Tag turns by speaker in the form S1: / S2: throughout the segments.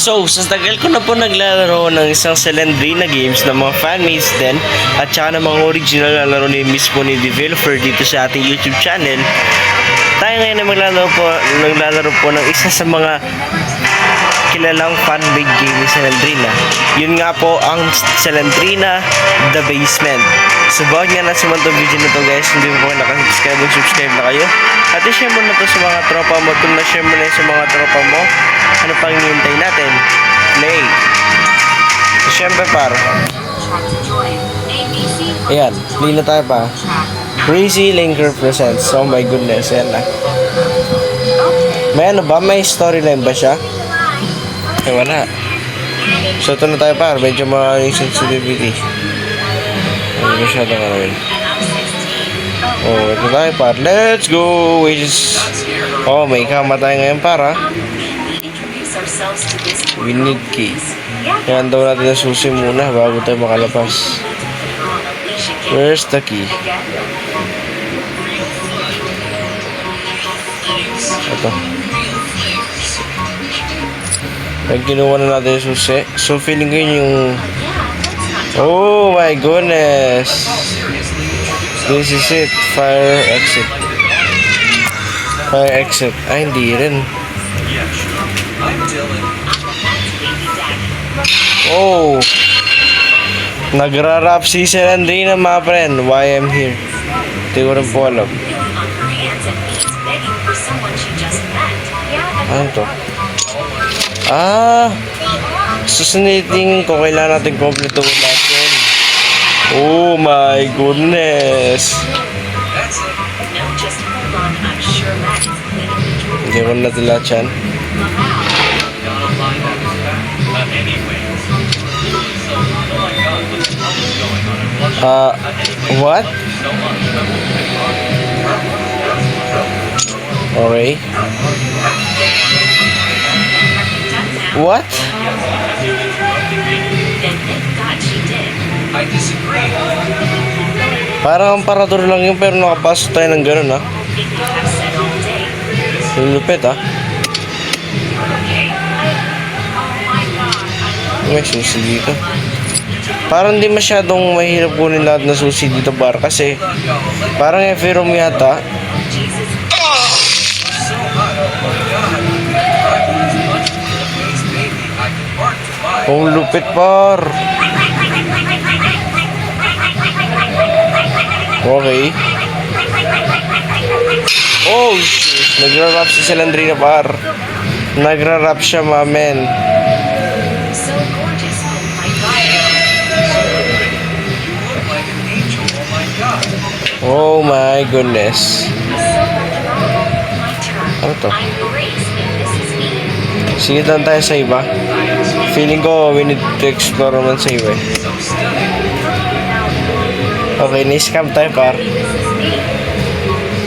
S1: So, sa tagal ko na po naglalaro ng isang Selendrina games ng mga fanmates din at saka ng mga original na laro ni mismo ni developer dito sa ating YouTube channel. Tayo ngayon ay naglalaro po ng isa sa mga kilalang fan-made game ni Selendrina. Yun nga po ang Selendrina The Basement. So, bawat nga na sumunod ang video na to guys, hindi mo po nakasubscribe o subscribe na kayo. At i-share mo na to sa mga tropa mo. Kung na-share mo na sa mga tropa mo, ano pang hinihintay natin? Play! So, syempre par. Ayan, play na tayo pa. Crazy Linker Presents. Oh my goodness, ayan na. May ano ba? May storyline ba siya? Eh, wala. So, ito na tayo par. Medyo mga sensitivity. Hindi masyadong ano yun. Oh, ito tayo par. Let's go! Oh, may kama tayo ngayon para. We need key. Kaya daw natin na susi muna bago tayo makalabas. Where's the key? Ito. Pag kinuha na natin yung susi. So, feeling ko yun yung... Oh my goodness! This is it. Fire exit. Fire exit. Ay, hindi rin. Oh! Nagra-rap si Selendrina mga friend. Why I'm here. Hindi ko rin po alam. Ano to? Susunitin ko. Kailangan natin kompleto natin. Oh my goodness. Hindi ko na lahat yan. What? Okay. What? Parang ang parador lang yun pero nakapasok tayo ng gano'n ha. Lulupit ha. May susi dito. Parang di masyadong mahirap kunin lahat na susi dito bar kasi parang Ephraim yata. Oh, lupit par. Okay. Oh, shit. Nagra-rap si Selendrina par. Nagra-rap siya, mamen. Oh my goodness. Ano to? Sige doon tayo sa iba. Feeling ko we need to explore naman sa iba. Okay, ni-scam tayo par.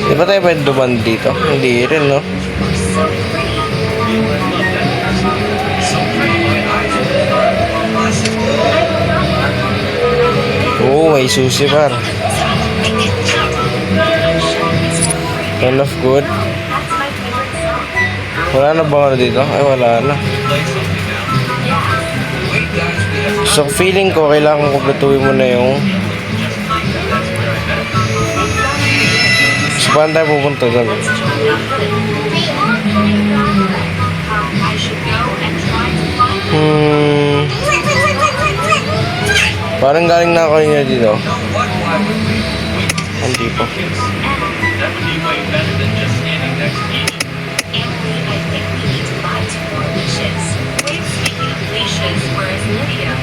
S1: Di ba tayo pwede duman dito? Hindi rin, no? Oh, may susi par. Kind of good. Wala na ba ano dito? Ay, wala na. So, feeling ko, kailangan kumpletuhin mo na yung... So, paano tayo pupunta doon? Parang galing na ako niya dito. Hindi pa.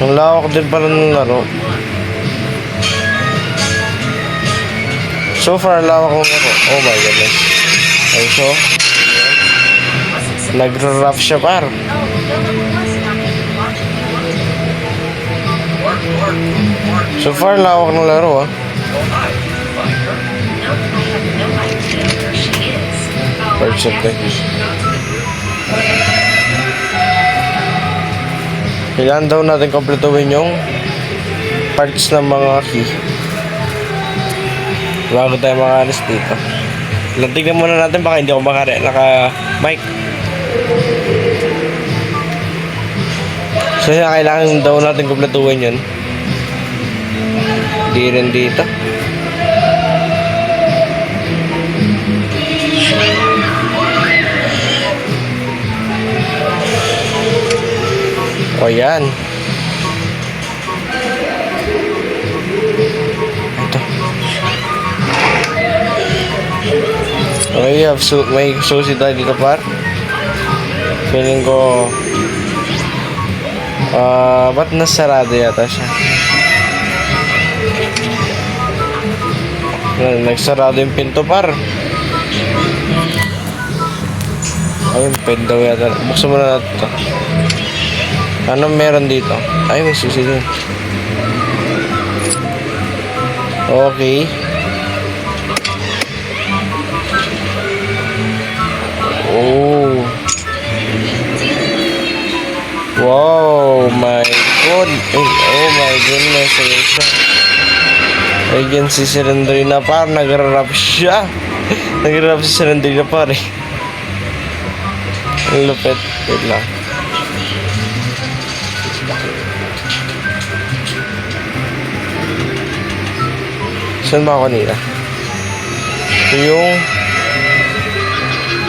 S1: Ang lawak din pala ng laro. So far, lawak ng laro. Oh my goodness. Ay, so nagra-rap siya par. So far, lawak ng laro ah. Parts of the kailangan daw natin kompletuhin yung parts ng mga key bago tayo makaalis dito. Tignan muna natin baka hindi ako naka-mic. So kailangan daw natin kumpletuhin yun. Di rin dito. O yan. Ito. Okay, may susi tayo dito par. Feeling ko ba't nasarado yata siya? Nagsarado yung pinto par. Ayun, pwede daw yata. Buksan mo na natin ito. Anong meron dito? Ay, may susi din. Okay. Oh. Wow, my god. Oh my goodness. Ayan si Serendrina par. Nag-rap siya. Nag-rap si Serendrina par eh. Ang lupit. Wait lang. Saan ba ako kanina? Ito yung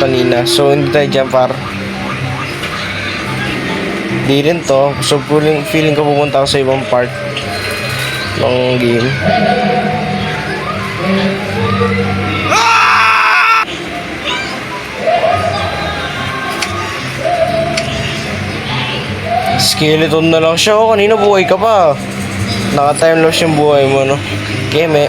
S1: kanina. So, hindi tayo dyan par. Di rin to. So, feeling ko pupunta ako sa ibang part ng game. Skeleton na lang siya. Oh, kanina buhay ka pa. Naka-time lapse yung buhay mo, no? Keme.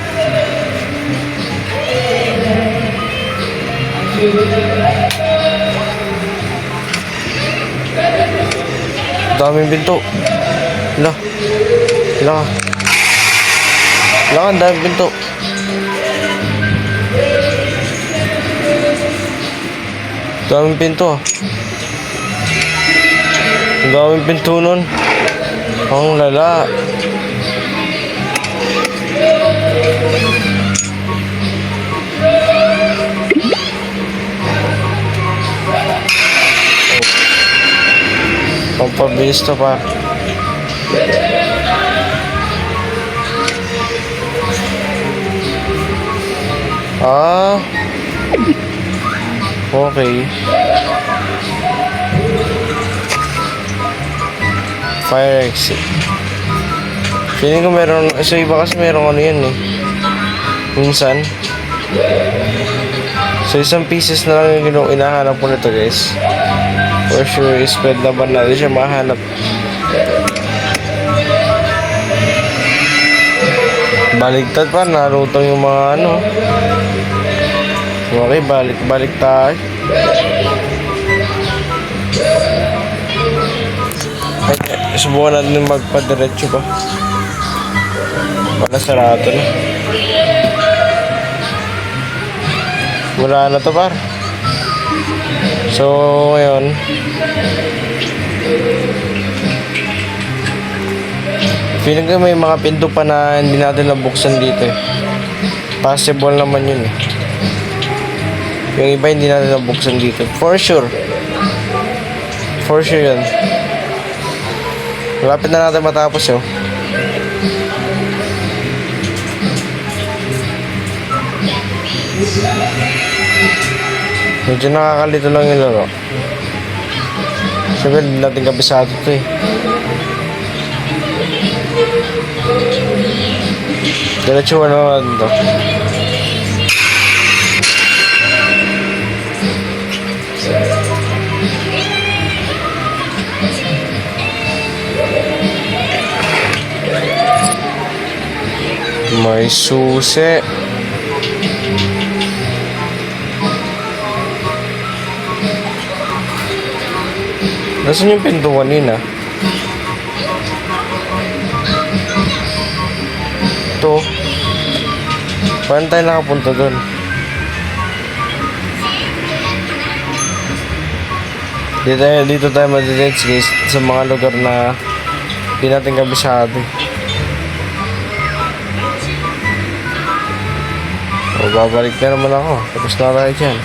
S1: Daming pinto. Hala. Hala ka. Hala ka, daming pinto. Daming pinto ah. Daming pinto nun. Ang lala. Pampabilis to pa. Ah. Okay. Fire exit. Feeling ko meron, sa iba kasi meron ano yan eh. Minsan. So isang pieces na lang yung inahanap ko nito guys. For sure, spread na ba natin siya mahanap. Baligtad pa, narutong yung mga ano. Okay, balik tayo. Ay, subukan natin magpadiretso pa. Wala sarado na. Wala na to par. So, ngayon feeling ko may mga pinto pa na hindi natin nabuksan dito eh. Possible naman yun eh. Yung iba hindi natin nabuksan dito. For sure. For sure yun. Malapit na natin matapos yun. Medyo nakakalito lang yung laro. Siyempre, hindi natin kabisado ito eh. Diretso na naman ito. May susi. Nasaan yung pinto kanina? Ito. Paano tayo nakapunta doon? Dito tayo madiretso guys sa mga lugar na hindi natin kabisado. O, babalik na naman ako. Tapos na tayo dyan.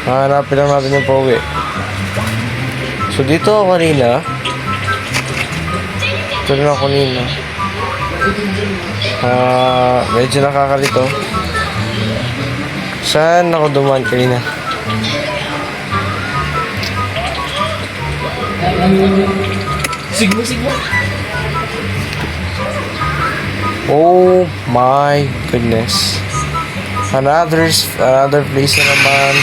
S1: Hanapin lang natin yung pauwi. So dito ako kanina, Ito rin ako nino. Medyo nakakalito. Saan ako dumaan kanina?
S2: Sigmo.
S1: Oh my goodness. Another place na naman.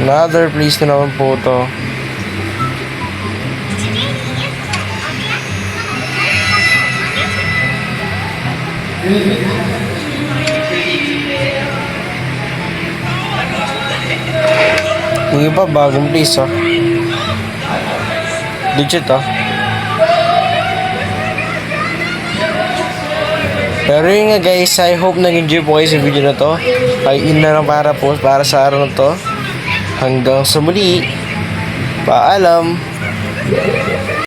S1: Another place na naman po to. Yung iba bagong place oh. Legit oh. Pero yun nga guys, I hope nag-enjoy po kayo sa video na to. Ay in na lang para sa araw na to. Hanggang sa muli. Paalam.